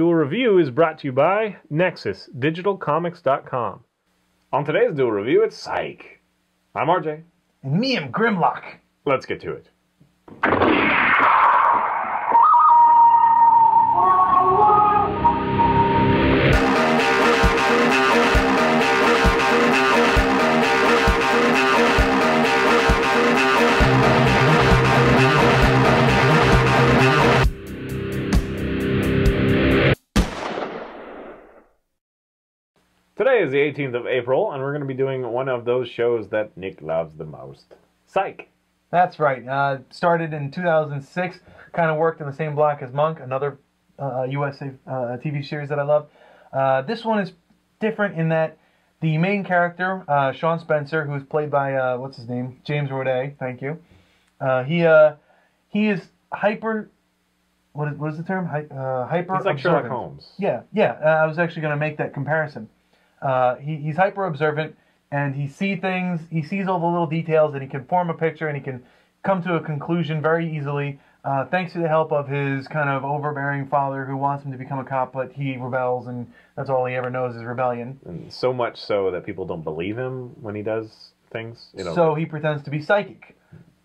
Duel Review is brought to you by NexusDigitalComics.com. On today's Duel Review, it's Psych. I'm RJ. And me, I'm Grimlock. Let's get to it. Today is the 18th of April, and we're going to be doing one of those shows that Nick loves the most. Psych. That's right. Started in 2006. Kind of worked in the same block as Monk, another USA TV series that I love. This one is different in that the main character, Sean Spencer, who's played by, what's his name? James Roday. Thank you. He is hyper... What is the term? Hyper. He's like Sherlock Holmes. Yeah. I was actually going to make that comparison. He's hyper observant, and he sees things. He sees all the little details, and he can form a picture, and he can come to a conclusion very easily, thanks to the help of his kind of overbearing father, who wants him to become a cop, but he rebels, and that's all he ever knows is rebellion. And so much so that people don't believe him when he does things. You know. So he pretends to be psychic,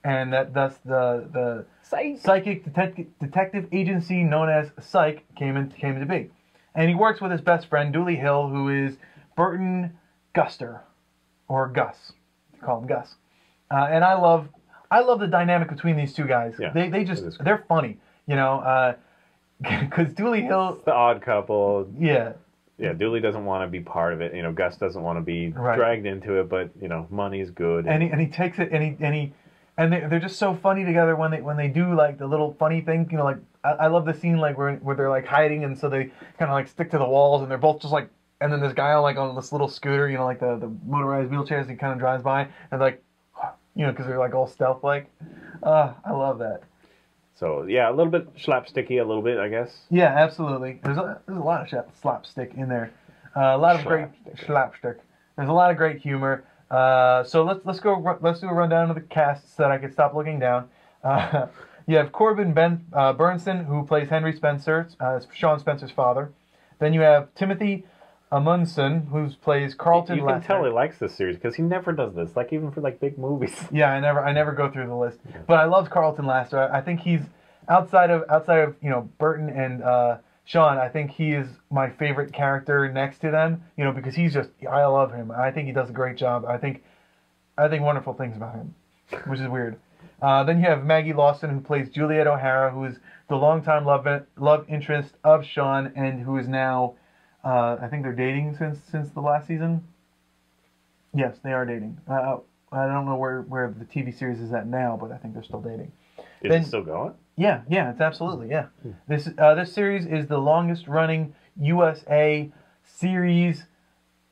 and thus the psychic detective agency known as Psych came into be. And he works with his best friend, Dooley Hill, who is Burton Guster, or Gus. They call him Gus. And I love the dynamic between these two guys. Yeah, they're funny, you know, because Dooley Hill... It's the odd couple. Yeah. Yeah, Dooley doesn't want to be part of it. You know, Gus doesn't want to be dragged into it, but, you know, money's good. And he takes it, and they're just so funny together when they do, like, the little funny thing, you know, like, I love the scene, like, where they're, like, hiding, and so they kind of, like, stick to the walls, and they're both just, like, and then this guy, like, on this little scooter, you know, like the motorized wheelchairs, he kind of drives by, and, like, you know, because they're, like, all stealth-like. I love that. So, yeah, a little bit slapsticky, a little bit, I guess. Yeah, absolutely. There's a lot of slapstick in there. A lot of great slapstick. There's a lot of great humor. So let's do a rundown of the casts so that I can stop looking down. You have Corbin Bernsen, who plays Henry Spencer, Sean Spencer's father. Then you have Timothy Amundsen, who plays Carlton Lester. You can tell he likes this series because he never does this, like even for like big movies. Yeah, I never go through the list, but I love Carlton Lester. I think he's outside of you know Burton and Sean. I think he is my favorite character next to them. You know, because I love him. I think he does a great job. I think wonderful things about him, which is weird. Then you have Maggie Lawson, who plays Juliet O'Hara, who is the longtime love interest of Sean, and who is now, I think they're dating since the last season. Yes, they are dating. I don't know where the TV series is at now, but I think they're still dating. Is it still going? Yeah, it's absolutely, yeah. This series is the longest running USA series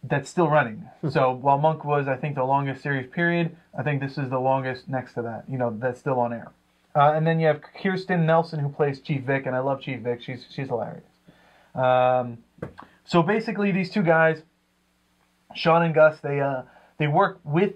that's still running. So while Monk was, I think, the longest series period, I think this is the longest next to that, you know, that's still on air. And then you have Kirsten Nelson, who plays Chief Vic, and I love Chief Vic. She's hilarious. So basically, these two guys, Sean and Gus, they work with,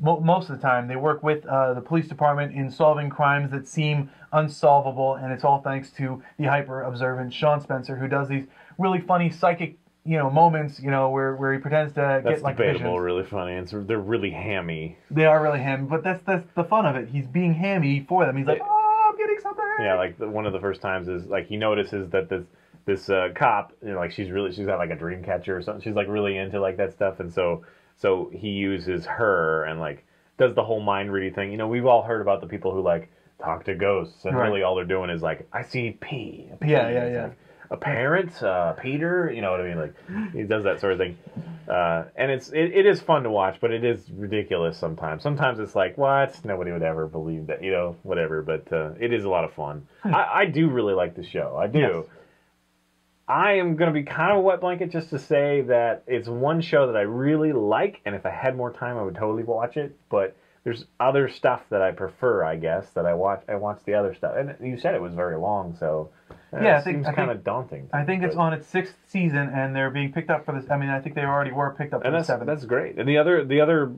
most of the time, they work with the police department in solving crimes that seem unsolvable, and it's all thanks to the hyper-observant Sean Spencer, who does these really funny psychic, you know, moments, you know, where he pretends to get like visions. That's debatable, really funny. They're really hammy. They are really hammy, but that's the fun of it. He's being hammy for them. He's like, oh, I'm getting something. Yeah, like one of the first times is like he notices that this cop, you know, like she's got like a dream catcher or something. She's like really into like that stuff, and so he uses her and like does the whole mind reading thing. You know, we've all heard about the people who like talk to ghosts, and really all they're doing is like, I see P. Yeah. Like, a parent, Peter, you know what I mean? Like, he does that sort of thing. And it is fun to watch, but it is ridiculous sometimes. Sometimes it's like, what? Nobody would ever believe that, you know, whatever. But it is a lot of fun. I do really like the show. I do. Yes. I am going to be kind of a wet blanket just to say that it's one show that I really like, and if I had more time, I would totally watch it. But there's other stuff that I prefer, I guess, that I watch the other stuff. And you said it was very long, so... Yeah, it seems kind of daunting. I think it's on its 6th season, and they're being picked up for this. I mean, I think they already were picked up for the 7th. That's great. And the other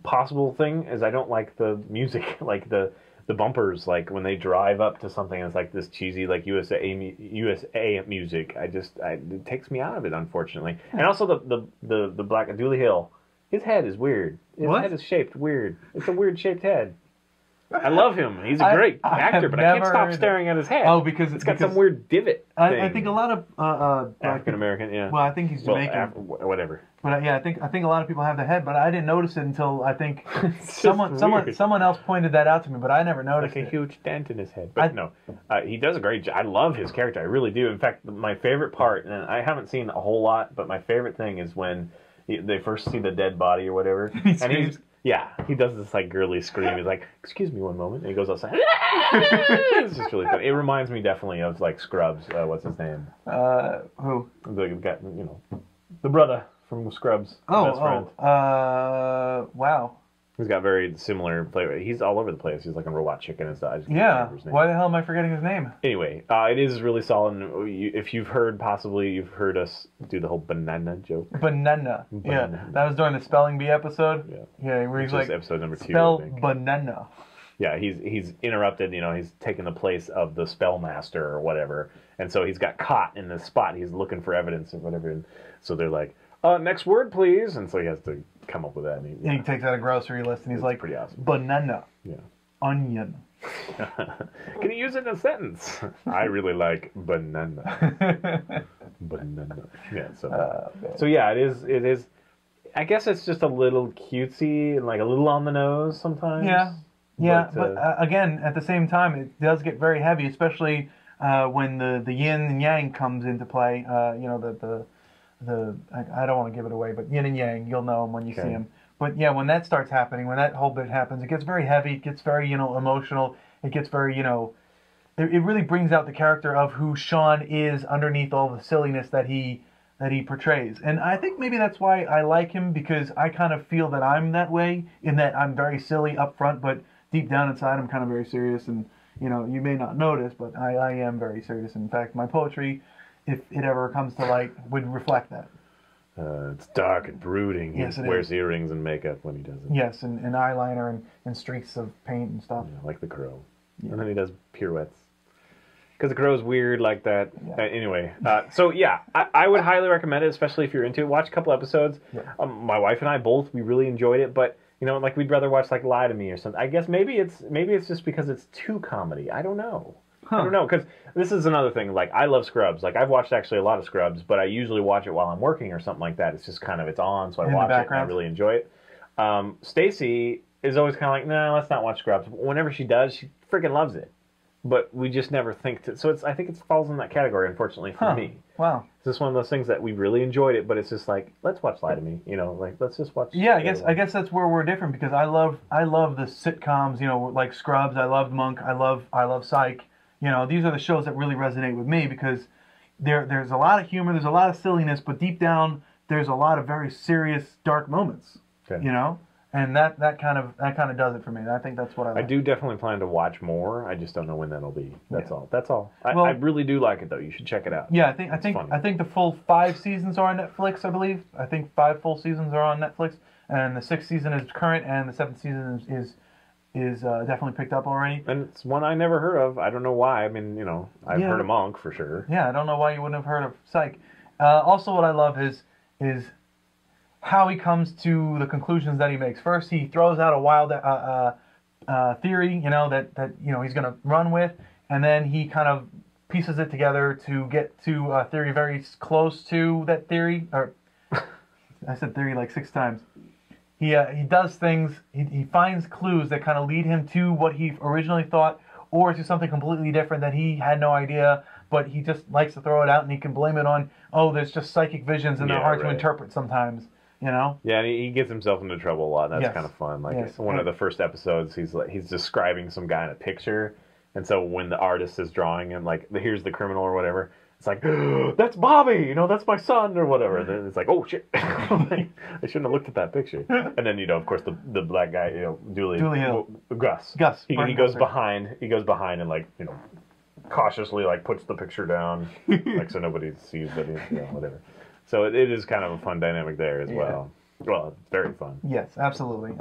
possible thing is I don't like the music, like the the bumpers, like when they drive up to something, it's like this cheesy like USA music. It takes me out of it, unfortunately. And also the black Dooley Hill, his head is weird. His head is shaped weird. It's a weird shaped head. I love him. He's a great actor, but I can't stop staring at his head. Oh, because it's got some weird divot. I think a lot of African American, yeah. Well, I think he's Jamaican. Whatever. But yeah, I think a lot of people have the head, but I didn't notice it until I think someone else pointed that out to me, but I never noticed like a huge dent in his head. But he does a great job. I love his character. I really do. In fact, my favorite part, and I haven't seen a whole lot, but my favorite thing is when they first see the dead body or whatever, he does this like girly scream. He's like, "Excuse me one moment," and he goes outside. It's just really funny. It reminds me definitely of like Scrubs. What's his name? Who? The guy, the brother from Scrubs. Best friend. Wow. He's got very similar flavor. He's all over the place. He's like a robot chicken and stuff. Yeah. Why the hell am I forgetting his name? Anyway, it is really solid. If you've heard us do the whole banana joke. Banana. Yeah. That was during the Spelling Bee episode. Yeah. Yeah, where he's like, episode number 2. Spell banana. Yeah, he's interrupted. He's taken the place of the spellmaster or whatever, and so he's got caught in this spot. He's looking for evidence or whatever, and so they're like, "Next word, please," and so he has to come up with that. And he takes out a grocery list, and he's like, "Pretty awesome." Banana. Yeah. Onion. Can you use it in a sentence? I really like banana. Banana. Yeah. So yeah, it is. I guess it's just a little cutesy and like a little on the nose sometimes. Yeah. Yeah, but again, at the same time, it does get very heavy, especially when the yin and yang comes into play. I don't want to give it away, but yin and yang, you'll know him when you see him. But yeah, when that starts happening, when that whole bit happens, it gets very heavy. It gets very emotional. It gets very it really brings out the character of who Sean is underneath all the silliness that he portrays. And I think maybe that's why I like him, because I kind of feel that I'm that way, in that I'm very silly up front, but deep down inside, I'm kind of very serious, and you may not notice, but I am very serious. In fact, my poetry, if it ever comes to light, would reflect that. It's dark and brooding. Yes, he wears earrings and makeup when he does it. Yes, and eyeliner and streaks of paint and stuff. Yeah, like the Crow. Yeah. And then he does pirouettes. Because the Crow's weird like that. Yeah. Anyway, so yeah, I would highly recommend it, especially if you're into it. Watch a couple episodes. Yeah. My wife and I we really enjoyed it, but like we'd rather watch like Lie to Me or something. I guess maybe it's just because it's too comedy. I don't know. I don't know, because this is another thing. Like, I love Scrubs. Like, I've watched actually a lot of Scrubs, but I usually watch it while I'm working or something like that. It's just kind of, it's on, so I watch it and I really enjoy it. Stacy is always kind of like, no, let's not watch Scrubs. Whenever she does, she freaking loves it. But we just never think to. So I think it falls in that category, unfortunately, for me. Wow. It's just one of those things that we really enjoyed it, but it's just like, let's watch Lie to Me. Like, let's just watch. Yeah, I guess that's where we're different, because I love the sitcoms, like Scrubs. I loved Monk. I love Psych. These are the shows that really resonate with me, because there's a lot of humor, there's a lot of silliness, but deep down there's a lot of very serious, dark moments. Okay. And that kind of does it for me. I think that's what I like. I do definitely plan to watch more. I just don't know when that'll be. That's all. I really do like it, though. You should check it out. Yeah, I think the full 5 seasons are on Netflix, I believe. I think 5 full seasons are on Netflix, and the 6th season is current, and the 7th season is definitely picked up already. And it's one I never heard of. I don't know why. I mean, I've heard of Monk for sure. Yeah, I don't know why you wouldn't have heard of Psych. Also, what I love is how he comes to the conclusions that he makes. First, he throws out a wild theory, that he's going to run with, and then he kind of pieces it together to get to a theory very close to that theory. Or I said theory like 6 times. He does things. He finds clues that kind of lead him to what he originally thought, or to something completely different that he had no idea. But he just likes to throw it out, and he can blame it on, there's just psychic visions, and they're hard to interpret sometimes. Yeah, and he gets himself into trouble a lot. And that's kind of fun. Like one of the first episodes, he's describing some guy in a picture, and so when the artist is drawing him, like, here's the criminal or whatever, it's like, that's Bobby, that's my son or whatever. And then it's like, oh shit, I shouldn't have looked at that picture. And then of course the black guy, Dooley Hill, Gus. He goes behind and like cautiously like puts the picture down, like so nobody sees that whatever. So it is kind of a fun dynamic there as well. Well, it's very fun. Yes, absolutely.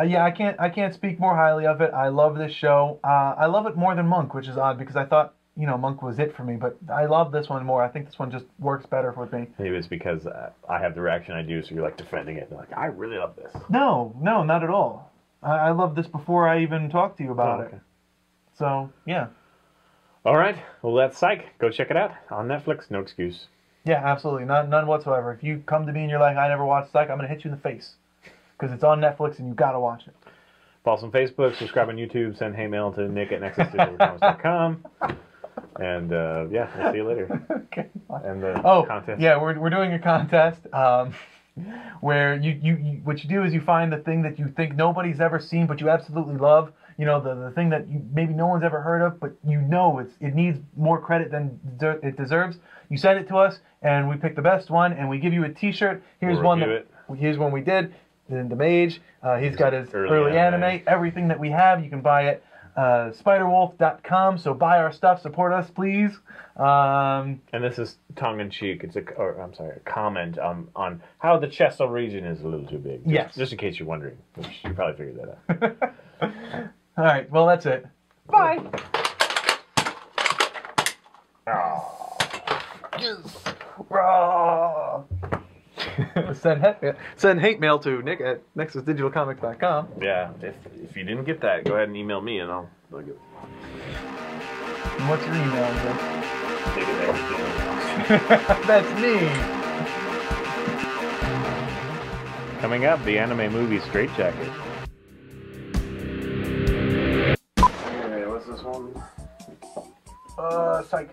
Yeah, I can't speak more highly of it. I love this show. I love it more than Monk, which is odd because I thought, you know, Monk was it for me, but I love this one more. I think this one just works better with me. Maybe it's because I have the reaction I do, so you're like defending it. You're like, I really love this. No, not at all. I loved this before I even talked to you about it. So, yeah. All right. Well, that's Psych. Go check it out on Netflix. No excuse. Yeah, absolutely. None whatsoever. If you come to me and you're like, I never watched Psych, I'm going to hit you in the face. Because it's on Netflix and you got to watch it. Follow us on Facebook, subscribe on YouTube, send hate mail to nick@nexusdigitalcomics.com. And, yeah, we'll see you later. Okay. And the contest. Yeah, we're doing a contest where you what you do is you find the thing that you think nobody's ever seen but you absolutely love. You know, the thing that maybe no one's ever heard of, but you know it needs more credit than it deserves. You send it to us, and we pick the best one, and we give you a T-shirt. Here's one we did. The Mage. He's got his early anime. Everything that we have, you can buy at spiderwolf.com. So buy our stuff. Support us, please. And this is tongue-in-cheek. It's a comment on how the chestal region is a little too big. Just in case you're wondering. Which you probably figured that out. All right. Well, that's it. Bye. Oh. Yes. Raw. Send hate mail to nick@nexusdigitalcomics.com. Yeah, if you didn't get that, go ahead and email me and I'll get it. And what's your email address? That's me. Coming up, the anime movie Straight Jacket. Okay, what's this one? Psych.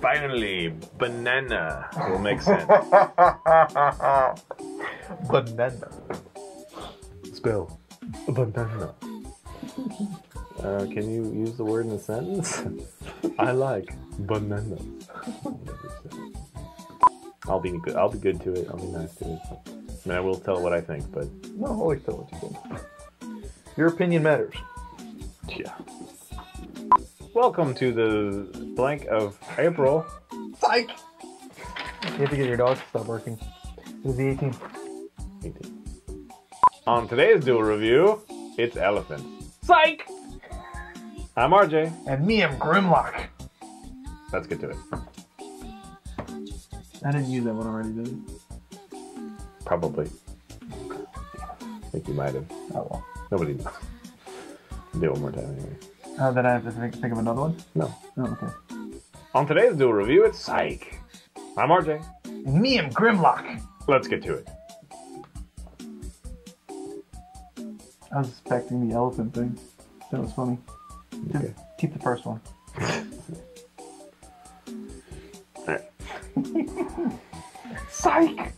Finally, banana will make sense. Banana. Spell banana. Can you use the word in a sentence? I like banana. I'll be good to it. I'll be nice to it. I mean, I will tell what I think, but No, always tell what you think. Your opinion matters. yeah. Welcome to the blank of April. Psych! You have to get your dog to stop working. It was the 18th. 18. On today's Duel review, it's Elephant. Psych! I'm RJ. And me, I'm Grimlock. Let's get to it. I didn't use that one already, did I? Probably. I think you might have. Oh well. Nobody knows. Do it one more time anyway. Then I have to think of another one? No. Oh, okay. On today's Duel review, it's Psych. I'm RJ. And me, I'm Grimlock. Let's get to it. I was expecting the elephant thing. That was funny. Okay. Keep the first one. Alright. Psych!